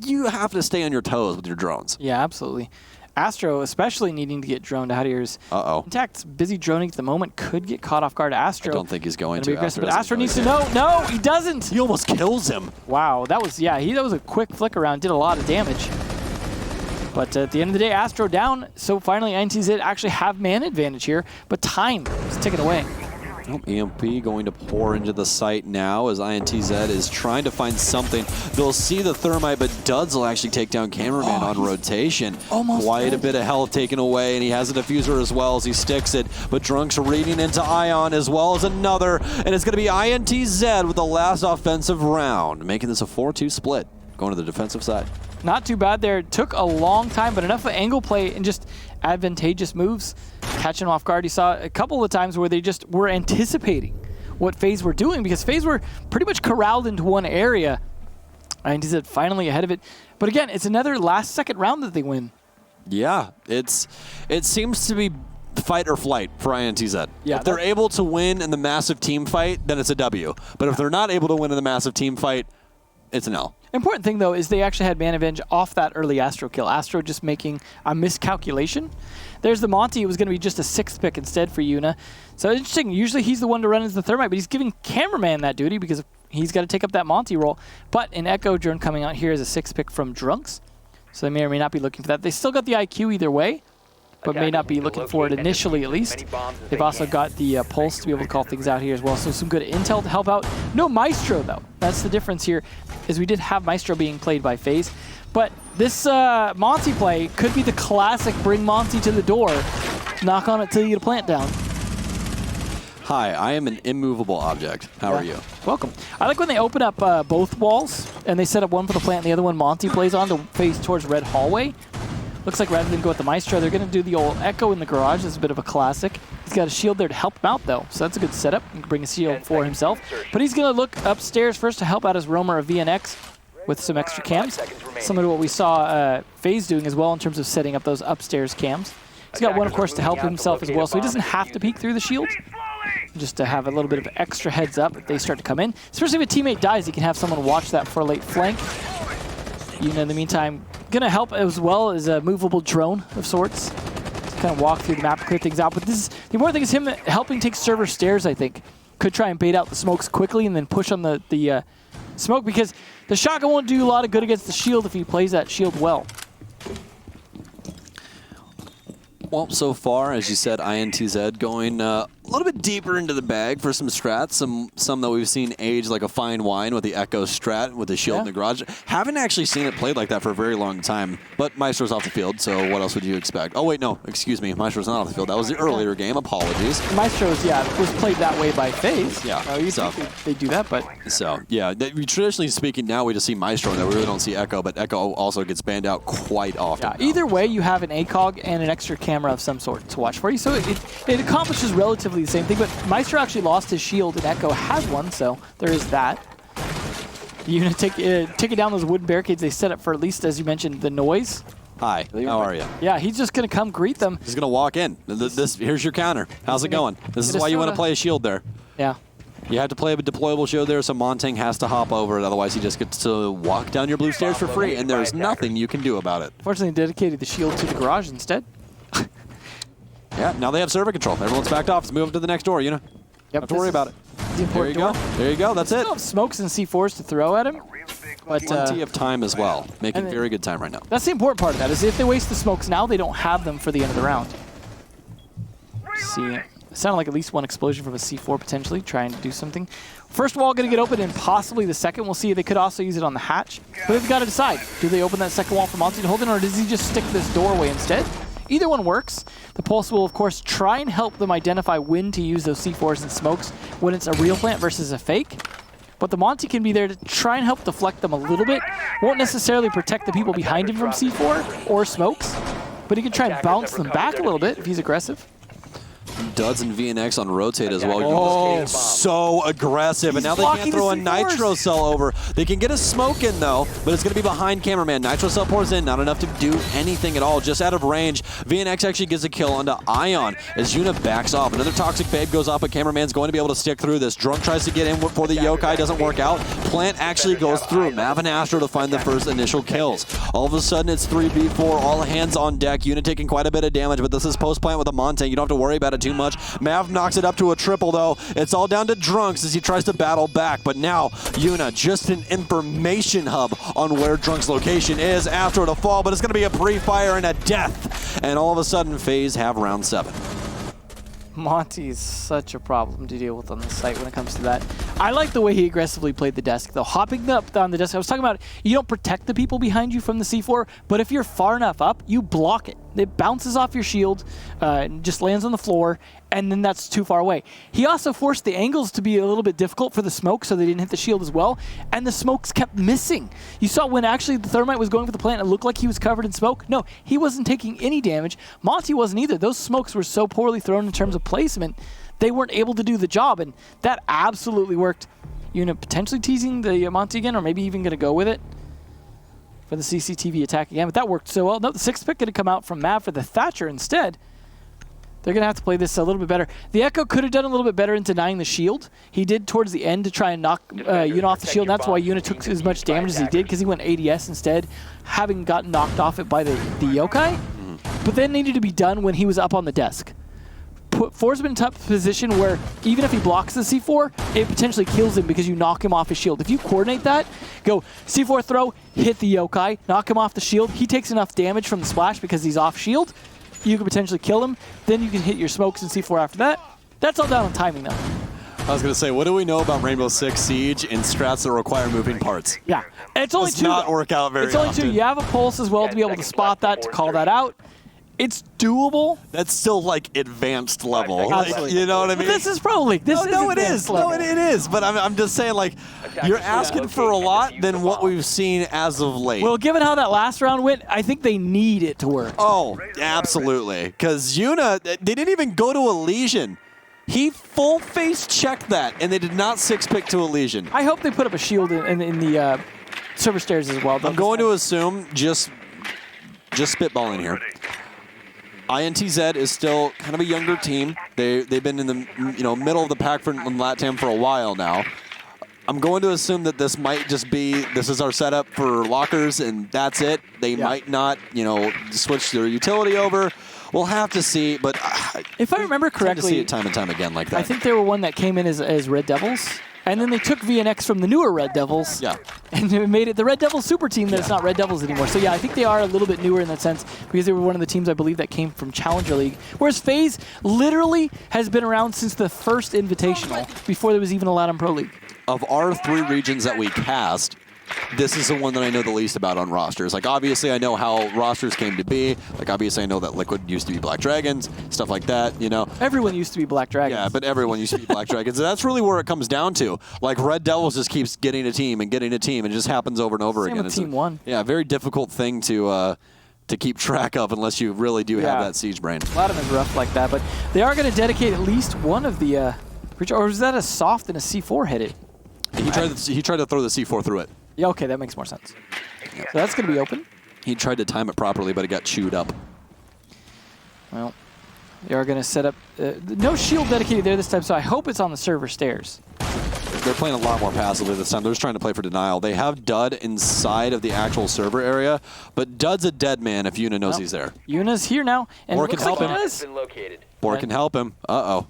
S1: you have to stay on your toes with your drones.
S2: Yeah, absolutely. Astro, especially needing to get droned out of here. INTZ's busy droning at the moment, could get caught off guard. Astro.
S1: I don't think he's going to.
S2: Be aggressive, but Astro needs to know. No, he doesn't.
S1: He almost kills him.
S2: Wow, that was, yeah, that was a quick flick around, did a lot of damage. But at the end of the day, Astro down, so finally INTZ actually have man advantage here, but time is ticking away.
S1: EMP going to pour into the site now as INTZ is trying to find something. They'll see the thermite, but Duds will actually take down Cameraman on rotation. Quite a bit of health taken away, and he has a diffuser as well as he sticks it. But Drunk's reading into Ion as well as another, and it's going to be INTZ with the last offensive round, making this a 4-2 split, going to the defensive side.
S2: Not too bad there. It took a long time, but enough of angle play and just advantageous moves. Catching him off guard. You saw a couple of times where they just were anticipating what FaZe were doing because FaZe were pretty much corralled into one area. INTZ finally ahead of it. But again, it's another last-second round that they win.
S1: Yeah, it seems to be fight or flight for INTZ.
S2: Yeah,
S1: if they're able to win in the massive team fight, then it's a W. But if they're not able to win in the massive team fight, it's an L.
S2: Important thing, though, is they actually had man advantage off that early Astro kill. Astro just making a miscalculation. There's the Monty. It was going to be just a 6th pick instead for Yuna. So interesting. Usually he's the one to run into the thermite, but he's giving Cameraman that duty because He's got to take up that Monty role. But an Echo drone coming out here is a 6 pick from Drunks. So they may or may not be looking for that. They still got the IQ either way, but may not be looking for it initially at least. They've also got the Pulse to be able to call things out here as well. So some good intel to help out. No Maestro though. That's the difference here, is we did have Maestro being played by FaZe. But this Monty play could be the classic bring Monty to the door, knock on it till you get a plant down.
S1: Hi, I am an immovable object. How are you?
S2: Welcome. I like when they open up both walls and they set up one for the plant and the other one Monty plays on to face towards red hallway. Looks like rather than go with the Maestro, they're going to do the old Echo in the garage. This is a bit of a classic. He's got a shield there to help him out, though, so that's a good setup. He can bring a shield for himself. But he's going to look upstairs first to help out his roamer of VNX with some extra cams, similar to what we saw FaZe doing as well in terms of setting up those upstairs cams. He's got one, of course, to help himself as well, so he doesn't have to peek through the shield, just to have a little bit of extra heads up if they start to come in. Especially if a teammate dies, he can have someone watch that for a late flank. You know, in the meantime, gonna help as well as a movable drone of sorts to kind of walk through the map, clear things out. But this is, the important thing is him helping take server stairs, I think. Could try and bait out the smokes quickly and then push on the smoke, because the shotgun won't do a lot of good against the shield if he plays that shield well.
S1: Well, so far, as you said, INTZ going a little bit deeper into the bag for some strats, some that we've seen age like a fine wine with the Echo strat with the shield in the garage. Haven't actually seen it played like that for a very long time, but Maestro's off the field, so what else would you expect? Oh, wait, no, excuse me, Maestro's not off the field. That was the earlier game. Apologies.
S2: Maestro's, was played that way by FaZe.
S1: Yeah.
S2: You think they do that, but...
S1: So, yeah, traditionally speaking, now we just see Maestro, and we really don't see Echo, but Echo also gets banned out quite often.
S2: Yeah, either way, you have an ACOG and an extra camera of some sort to watch for you, so it accomplishes relatively the same thing, but Maestro actually lost his shield and Echo has one, so there is that. You're going to take it down those wooden barricades they set up for, at least, as you mentioned, the noise.
S1: Hi, how are you?
S2: Yeah, he's just going to come greet them.
S1: He's going to walk in. Here's your counter. How's it going? This is why you want to play a shield there.
S2: Yeah.
S1: You have to play a deployable shield there, so Montagne has to hop over it, otherwise he just gets to walk down your blue stairs for free, and there's nothing you can do about it.
S2: Fortunately, dedicated the shield to the garage instead.
S1: Yeah, now they have server control. Everyone's backed off. Let's move up to the next door, you know?
S2: Yep,
S1: Don't have to worry about it.
S2: There you go.
S1: There you go. That's it.
S2: Still have smokes and C4s to throw at him. But,
S1: plenty of time as well. Making very good time right now.
S2: That's the important part of that, is if they waste the smokes now, they don't have them for the end of the round. See, it sounded like at least one explosion from a C4 potentially, trying to do something. First wall going to get open, and possibly the second. We'll see. They could also use it on the hatch. But they've got to decide. Do they open that second wall for Monty to hold it, or does he just stick this doorway instead? Either one works. The Pulse will, of course, try and help them identify when to use those C4s and smokes when it's a real plant versus a fake. But the Monty can be there to try and help deflect them a little bit. Won't necessarily protect the people behind him from C4 or smokes, but he can try and bounce them back a little bit if he's aggressive.
S1: Duds and VNX on rotate as well. Oh, so aggressive. And now they can't throw a Nitro Cell over. They can get a smoke in, though, but it's going to be behind Cameraman. Nitro Cell pours in, not enough to do anything at all, just out of range. VNX actually gets a kill onto Ion as Yuna backs off. Another Toxic Babe goes off, but Cameraman's going to be able to stick through this. Drunk tries to get in for the Yokai, doesn't work out. Plant actually goes through. Mav and Astro to find the first initial kills. All of a sudden, it's 3v4, all hands on deck. Yuna taking quite a bit of damage, but this is post-plant with a Montagne. You don't have to worry about it too much. Mav knocks it up to a triple, though. It's all down to Drunks as he tries to battle back. But now, Yuna, just an information hub on where Drunk's location is after the fall. But it's going to be a pre-fire and a death. And all of a sudden, FaZe have round 7.
S2: Monty is such a problem to deal with on the site when it comes to that. I like the way he aggressively played the desk, though. Hopping up on the desk, I was talking about, you don't protect the people behind you from the C4, but if you're far enough up, you block it. It bounces off your shield, and just lands on the floor, and then that's too far away. He also forced the angles to be a little bit difficult for the smoke, so they didn't hit the shield as well, and the smokes kept missing. You saw when actually the Thermite was going for the plant, it looked like he was covered in smoke. No, he wasn't taking any damage. Monty wasn't either. Those smokes were so poorly thrown in terms of placement, they weren't able to do the job, and that absolutely worked. Yuna potentially teasing the Monty again, or maybe even going to go with it for the CCTV attack again, but that worked so well. No, the 6th pick going to come out from Mav for the Thatcher instead. They're going to have to play this a little bit better. The Echo could have done a little bit better in denying the shield. He did towards the end to try and knock Yuna off the shield, and that's why Yuna took as much damage as he did, because he went ADS instead, having gotten knocked off it by the Yokai. But then needed to be done when he was up on the desk. force him in a tough position where even if he blocks the C4, it potentially kills him because you knock him off his shield. If you coordinate that, go C4 throw, hit the yokai, knock him off the shield. He takes enough damage from the splash because he's off shield. You can potentially kill him. Then you can hit your smokes and C4 after that. That's all down on timing, though.
S1: I was going to say, what do we know about Rainbow Six Siege and strats that require moving parts?
S2: Yeah, it's only
S1: Does
S2: two.
S1: not work out very often.
S2: It's only two. You have a pulse as well to be able to spot that, to call that out. It's doable.
S1: That's still like advanced level.
S2: Absolutely.
S1: You know what I mean?
S2: But this is pro league. This
S1: no,
S2: is
S1: it is.
S2: level.
S1: No, it is. But I'm just saying, like, you're asking for a lot than what we've seen as of late.
S2: Well, given how that last round went, I think they need it to work.
S1: Oh, absolutely. Because Yuna, they didn't even go to Elysian. He full face checked that, and they did not 6-pick to Elysian.
S2: I hope they put up a shield in the server stairs as well.
S1: I'm going to assume, just spitballing here, INTZ is still kind of a younger team. They've been in the middle of the pack in LATAM for a while now. I'm going to assume that this might just be, this is our setup for lockers, and that's it. They might not, switch their utility over. We'll have to see, but
S2: if I remember correctly,
S1: to see it time and time again like that.
S2: I think they were one that came in as Red Devils, and then they took VNX from the newer Red Devils, and they made it the Red Devils super team that it's not Red Devils anymore. So yeah, I think they are a little bit newer in that sense because they were one of the teams I believe that came from Challenger League, whereas FaZe literally has been around since the first Invitational, before there was even a LATAM Pro League.
S1: Of our 3 regions that we cast, this is the one that I know the least about on rosters. Like, obviously, I know how rosters came to be. Like, obviously, I know that Liquid used to be Black Dragons, stuff like that,
S2: Everyone used to be Black Dragons.
S1: Yeah, but everyone used to be Black Dragons. And that's really where it comes down to. Like, Red Devils just keeps getting a team, and it just happens over and over
S2: Same
S1: again.
S2: with Team 1.
S1: Yeah, very difficult thing to keep track of unless you really do have that siege brain.
S2: LATAM is rough like that, but they are going to dedicate at least one of the... or was that a soft and a C4 hit it?
S1: He tried to throw the C4 through it.
S2: Yeah, okay, that makes more sense. So that's going to be open.
S1: He tried to time it properly, but it got chewed up.
S2: Well, they are going to set up... no shield dedicated there this time, so I hope it's on the server stairs.
S1: They're playing a lot more passively this time. They're just trying to play for denial. They have Dud inside of the actual server area, but Dud's a dead man if Yuna knows he's there.
S2: Yuna's here now, and
S1: Bor
S2: it looks
S1: can
S2: like
S1: help
S2: he
S1: him.
S2: does.
S1: Bor can help him. Uh-oh.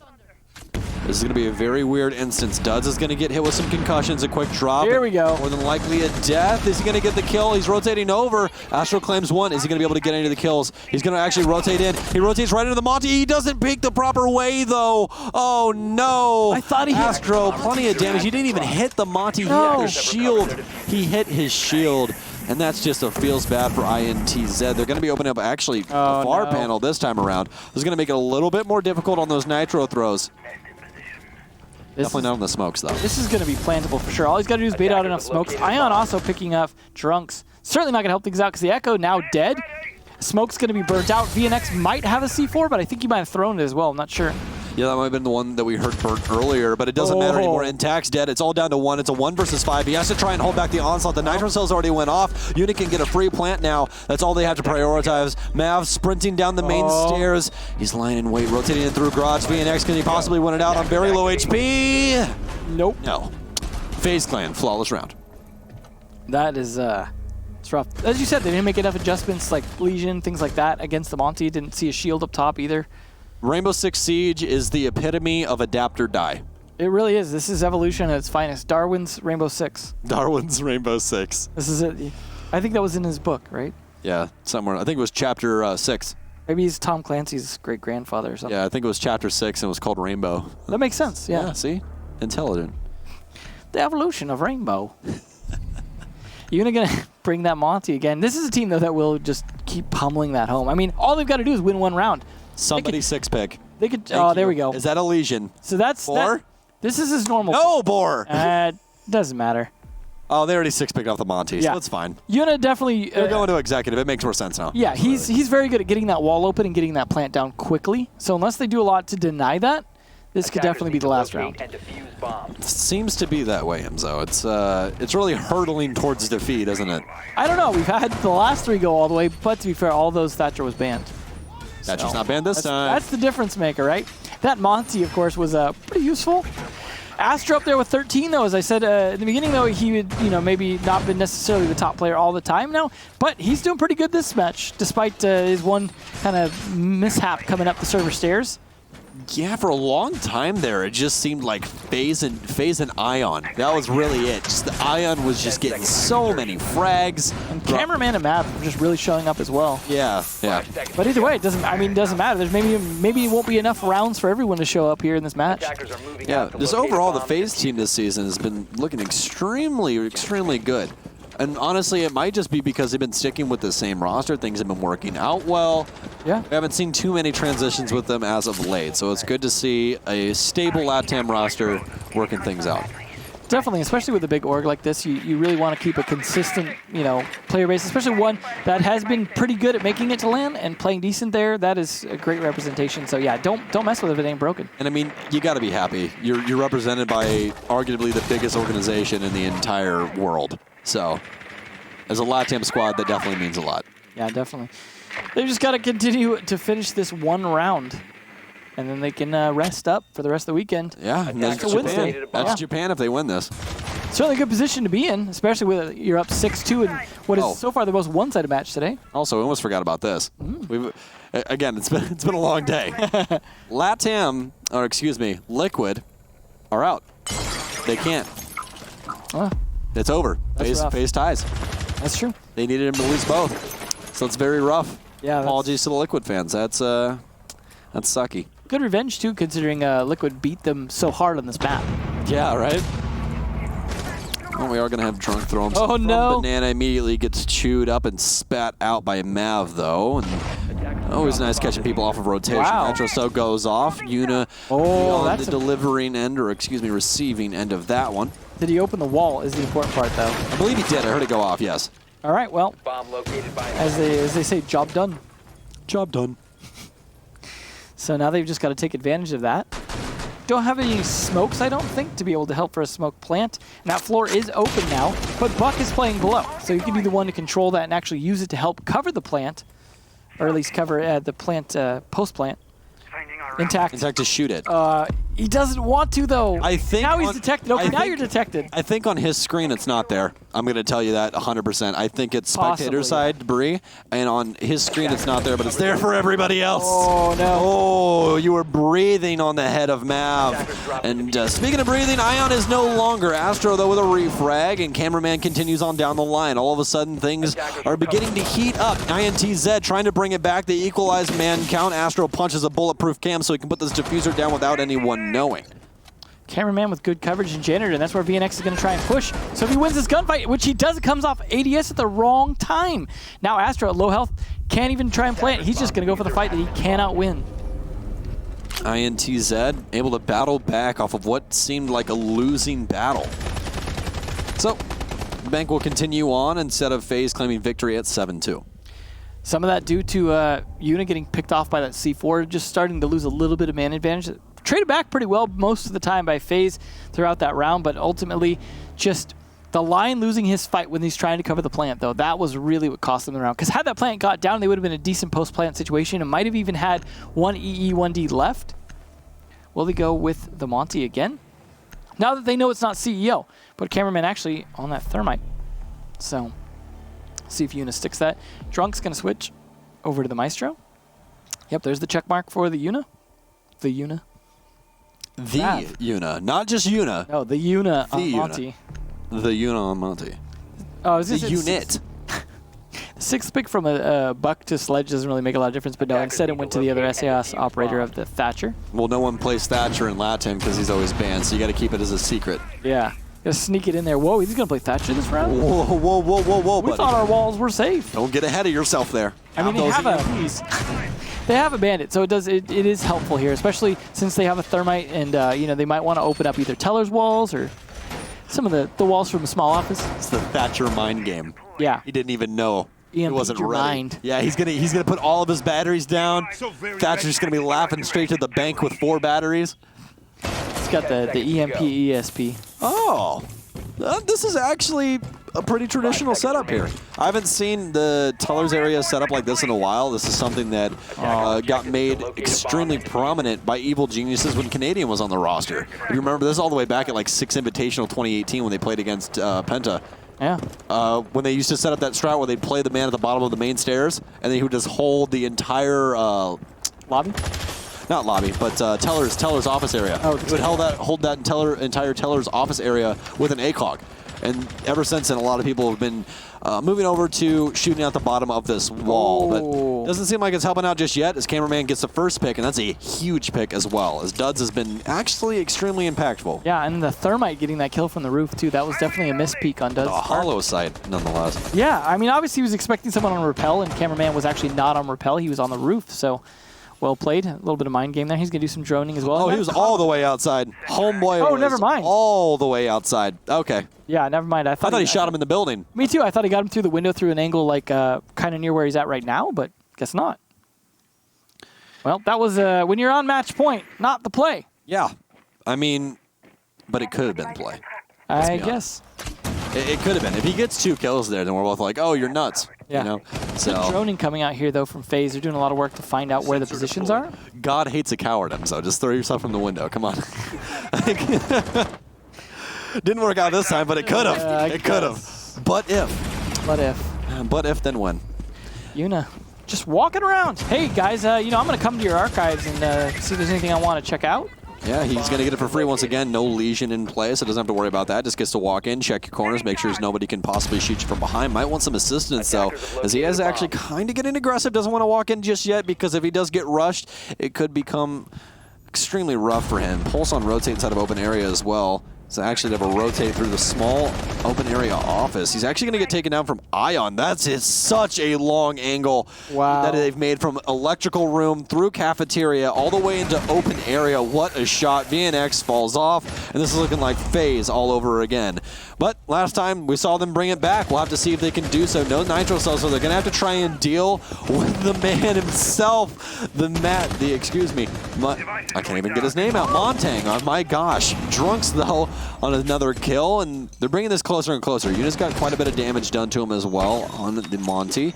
S1: This is going to be a very weird instance. Duds is going to get hit with some concussions, a quick drop.
S2: Here we go.
S1: More than likely a death. Is he going to get the kill? He's rotating over. Astro claims 1. Is he going to be able to get any of the kills? He's going to actually rotate in. He rotates right into the Monty. He doesn't peek the proper way, though. Oh, no.
S2: I thought he hit
S1: Astro, plenty of damage. He didn't even hit the Monty. He hit their shield. He hit his shield. And that's just feels bad for INTZ. They're going to be opening up actually a far panel this time around. This is going to make it a little bit more difficult on those nitro throws. Definitely not on the smokes, though.
S2: This is going to be plantable for sure. All he's got to do is bait out enough smokes. Ion also picking up Drunks. Certainly not going to help things out because the Echo now dead. Smoke's going to be burnt out. VNX might have a C4, but I think he might have thrown it as well. I'm not sure.
S1: Yeah, that might have been the one that we heard burnt earlier, but it doesn't matter anymore. Intact's dead. It's all down to 1. It's a 1 versus 5. He has to try and hold back the onslaught. The Nitro cells already went off. Unit can get a free plant now. That's all they have to prioritize. Mav sprinting down the main stairs. He's lying in wait, rotating in through Garage. VNX, can he possibly win it out on very low HP?
S2: Nope.
S1: No. FaZe Clan, flawless round.
S2: That is, it's rough. As you said, they didn't make enough adjustments like Legion, things like that against the Monty. Didn't see a shield up top either.
S1: Rainbow Six Siege is the epitome of adapt or die.
S2: It really is. This is evolution at its finest. Darwin's Rainbow Six.
S1: Darwin's Rainbow Six.
S2: This is it. I think that was in his book, right?
S1: Yeah, somewhere. I think it was chapter 6.
S2: Maybe he's Tom Clancy's great-grandfather or something.
S1: Yeah, I think it was chapter 6 and it was called Rainbow.
S2: That makes sense, yeah.
S1: Yeah, see? Intelligent.
S2: The evolution of Rainbow. You're going to bring that Monty again. This is a team, though, that will just keep pummeling that home. I mean, all they've got to do is win 1 round.
S1: Somebody 6-pick.
S2: They could. There we go.
S1: Is that a Legion?
S2: So that's
S1: Bor?
S2: This is his normal.
S1: No, Bor!
S2: Doesn't matter.
S1: Oh, they already 6-picked off the Monty, so it's fine.
S2: Yuna definitely...
S1: They're going to executive. It makes more sense now.
S2: Yeah, he's very good at getting that wall open and getting that plant down quickly. So unless they do a lot to deny that, this could definitely be the last round.
S1: It seems to be that way, Emzo. It's really hurtling towards defeat, isn't it?
S2: I don't know. We've had the last 3 go all the way, but to be fair, all those Thatcher was banned.
S1: Thatcher's not banned this time.
S2: That's the difference maker, right? That Monty, of course, was pretty useful. Astro up there with 13, though. As I said in the beginning, though, he would, maybe not been necessarily the top player all the time now, but he's doing pretty good this match, despite his one kind of mishap coming up the server stairs.
S1: Yeah, for a long time there, it just seemed like FaZe and Ion. That was really it. Just the Ion was just getting so many frags.
S2: And Cameraman and Mav were just really showing up as well.
S1: Yeah, yeah.
S2: But either way, it doesn't. I mean, it doesn't matter. There's maybe it won't be enough rounds for everyone to show up here in this match.
S1: Yeah, just overall, the FaZe team this season has been looking extremely, extremely good. And honestly, it might just be because they've been sticking with the same roster. Things have been working out well.
S2: Yeah.
S1: We haven't seen too many transitions with them as of late, so it's good to see a stable LATAM roster working things out.
S2: Definitely, especially with a big org like this, you really want to keep a consistent, player base, especially one that has been pretty good at making it to LAN and playing decent there. That is a great representation. So yeah, don't mess with it if it ain't broken.
S1: And I mean, you got to be happy. You're represented by arguably the biggest organization in the entire world. So, as a LATAM squad, that definitely means a lot.
S2: Yeah, definitely. They've just got to continue to finish this one round, and then they can rest up for the rest of the weekend.
S1: Yeah, that's Japan. That's Japan if they win this.
S2: Certainly a good position to be in, especially with you're up 6-2 in what is so far the most one-sided match today.
S1: Also, we almost forgot about this. Again, it's been a long day. LATAM, or excuse me, Liquid, are out. They can't. It's over. FaZe ties.
S2: That's true.
S1: They needed him to lose both, so it's very rough.
S2: Yeah.
S1: Apologies to the Liquid fans. That's sucky.
S2: Good revenge too, considering Liquid beat them so hard on this map.
S1: Yeah, right. Well, we are gonna have Drunk throw him.
S2: Oh no!
S1: Banana immediately gets chewed up and spat out by Mav though. And always nice catching people off of rotation.
S2: Wow.
S1: Metro so goes off. Yuna on the delivering end, or excuse me, receiving end of that one.
S2: Did he open the wall is the important part, though.
S1: I believe he did. I heard it go off, yes.
S2: All right, well, as they say, job done.
S1: Job done.
S2: So now they've just got to take advantage of that. Don't have any smokes, I don't think, to be able to help for a smoke plant. And that floor is open now, but Buck is playing below. So you can be the one to control that and actually use it to help cover the plant, or at least cover the plant, post-plant. Intact.
S1: Intact to shoot it.
S2: He doesn't want to, though.
S1: I think
S2: now he's detected. Okay, now you're detected.
S1: I think on his screen it's not there. I'm going to tell you that 100%. I think it's spectator side debris, and on his screen it's not there, but it's there for everybody else.
S2: Oh, no.
S1: Oh, you were breathing on the head of Mav. And speaking of breathing, Ion is no longer. Astro, though, with a refrag, and Cameraman continues on down the line. All of a sudden, things are beginning to heat up. INTZ trying to bring it back. They equalize man count. Astro punches a bulletproof cam so he can put this diffuser down without anyone knowing.
S2: Cameraman with good coverage and Janitor, and that's where VNX is going to try and push. So if he wins this gunfight, which he does, it comes off ADS at the wrong time. Now Astro at low health can't even try and play it. He's just going to go for the fight that he cannot win.
S1: INTZ able to battle back off of what seemed like a losing battle. So, the bank will continue on instead of FaZe claiming victory at 7-2.
S2: Some of that due to Yuna getting picked off by that C4, just starting to lose a little bit of man advantage. Traded back pretty well most of the time by FaZe throughout that round, but ultimately just the Lion losing his fight when he's trying to cover the plant, though. That was really what cost them the round. Because had that plant got down, they would have been a decent post-plant situation and might have even had one EE, 1D left. Will they go with the Monty again? Now that they know it's not CEO, but Cameraman actually on that Thermite. So, see if Yuna sticks that. Drunk's going to switch over to the Maestro. Yep, there's the check mark for the Yuna. The Yuna.
S1: The Yuna, not just Yuna.
S2: No, the Yuna on Monty.
S1: The Yuna on Monty.
S2: Oh,
S1: the unit.
S2: The sixth pick from a Buck to Sledge doesn't really make a lot of difference, but no, instead it went to the other SAS operator of the Thatcher.
S1: Well, no one plays Thatcher in LATAM because he's always banned, so you got to keep it as a secret.
S2: Yeah. Gotta sneak it in there. Whoa, he's gonna play Thatcher this round?
S1: Whoa, whoa, whoa, whoa, whoa,
S2: We thought our walls were safe.
S1: Don't get ahead of yourself there.
S2: I mean, they have a bandit, so it is helpful here, especially since they have a Thermite and, they might want to open up either Teller's walls or some of the walls from a small office.
S1: It's the Thatcher mind game.
S2: Yeah.
S1: He didn't even know. He wasn't ready.
S2: Mind.
S1: Yeah, he's gonna put all of his batteries down. Thatcher's gonna be laughing straight to the bank with 4 batteries.
S2: It's got the EMP ESP.
S1: Oh, this is actually a pretty traditional setup here. I haven't seen the Tellers area set up like this in a while. This is something that got made extremely prominent by Evil Geniuses when Canadian was on the roster. If you remember, this is all the way back at like 6 Invitational 2018 when they played against Penta.
S2: Yeah.
S1: When they used to set up that strat where they'd play the man at the bottom of the main stairs, and then he would just hold the entire
S2: lobby?
S1: not lobby, but teller's office area.
S2: Oh,
S1: he would hold that entire teller's office area with an ACOG. And ever since then, a lot of people have been moving over to shooting out the bottom of this wall. But doesn't seem like it's helping out just yet, as Cameraman gets the first pick, and that's a huge pick as well, as Duds has been actually extremely impactful.
S2: Yeah, and the Thermite getting that kill from the roof, too. That was definitely a miss peak on Duds'
S1: A hollow sight, nonetheless.
S2: Yeah, I mean, obviously he was expecting someone on rappel, and Cameraman was actually not on rappel. He was on the roof, so well played. A little bit of mind game there. He's going to do some droning as well.
S1: Oh, he was all the way outside. Homeboy was
S2: never mind.
S1: all the way outside. Okay.
S2: Yeah, never mind. I thought
S1: he shot him in the building.
S2: Me too. I thought he got him through the window through an angle like kind of near where he's at right now, but guess not. Well, that was when you're on match point, not the play.
S1: Yeah. I mean, but it could have been play.
S2: I guess.
S1: It could have been. If he gets 2 kills there, then we're both like, oh, you're nuts.
S2: Yeah.
S1: You know? So
S2: Good droning coming out here, though, from FaZe. They're doing a lot of work to find out where the positions are.
S1: God hates a coward, so just throw yourself from the window. Come on. Didn't work out this time, but it could have. It could have. But if.
S2: But if.
S1: But if, then when?
S2: Yuna, just walking around. Hey, guys, I'm going to come to your archives and see if there's anything I want to check out.
S1: Yeah, he's going to get it for free once again. No lesion in play, so doesn't have to worry about that. Just gets to walk in, check your corners, make sure nobody can possibly shoot you from behind. Might want some assistance, though, as he is actually kind of getting aggressive. Doesn't want to walk in just yet, because if he does get rushed, it could become extremely rough for him. Pulse on rotate inside of open area as well. So actually able to rotate through the small open area office. He's actually going to get taken down from Ion. That's such a long angle that they've made from electrical room through cafeteria all the way into open area. What a shot. VNX falls off, and this is looking like FaZe all over again. But last time we saw them bring it back. We'll have to see if they can do so. No nitro cells, so they're going to have to try and deal with the man himself. Excuse me. I can't even get his name out. Montagne. Oh my gosh. Drunks, though, on another kill, and they're bringing this closer and closer. Yuna's got quite a bit of damage done to him as well on the Monty.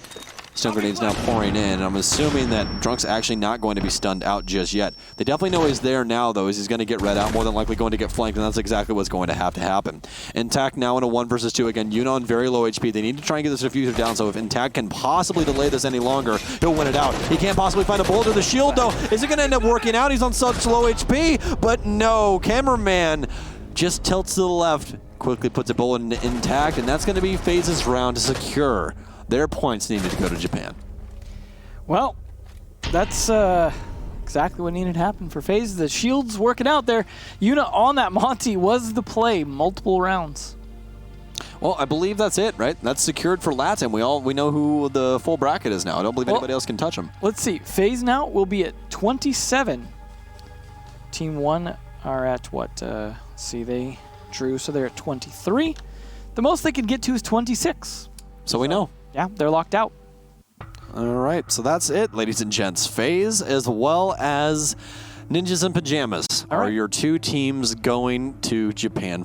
S1: Stun grenades now pouring in, and I'm assuming that Drunk's actually not going to be stunned out just yet. They definitely know he's there now, though, as he's going to get read out, more than likely going to get flanked, and that's exactly what's going to have to happen. Intact now in a 1 versus 2 again. Yuna on very low HP. They need to try and get this diffuser down, so if Intact can possibly delay this any longer, he'll win it out. He can't possibly find a bullet to the shield, though. Is it going to end up working out? He's on such low HP, but no. Cameraman just tilts to the left, quickly puts a bullet into Intact, and that's going to be FaZe's round to secure their points needed to go to Japan.
S2: Well, that's exactly what needed to happen for FaZe. The shield's working out there. Yuna on that Monty was the play, multiple rounds.
S1: Well, I believe that's it, right? That's secured for LATAM. We know who the full bracket is now. I don't believe anybody else can touch them.
S2: Let's see. FaZe now will be at 27. Team 1 are at what? Let's see, they drew, so they're at 23. The most they could get to is 26.
S1: So we know.
S2: Yeah, they're locked out.
S1: All right, so that's it, ladies and gents. FaZe as well as Ninjas in Pajamas are your 2 teams going to Japan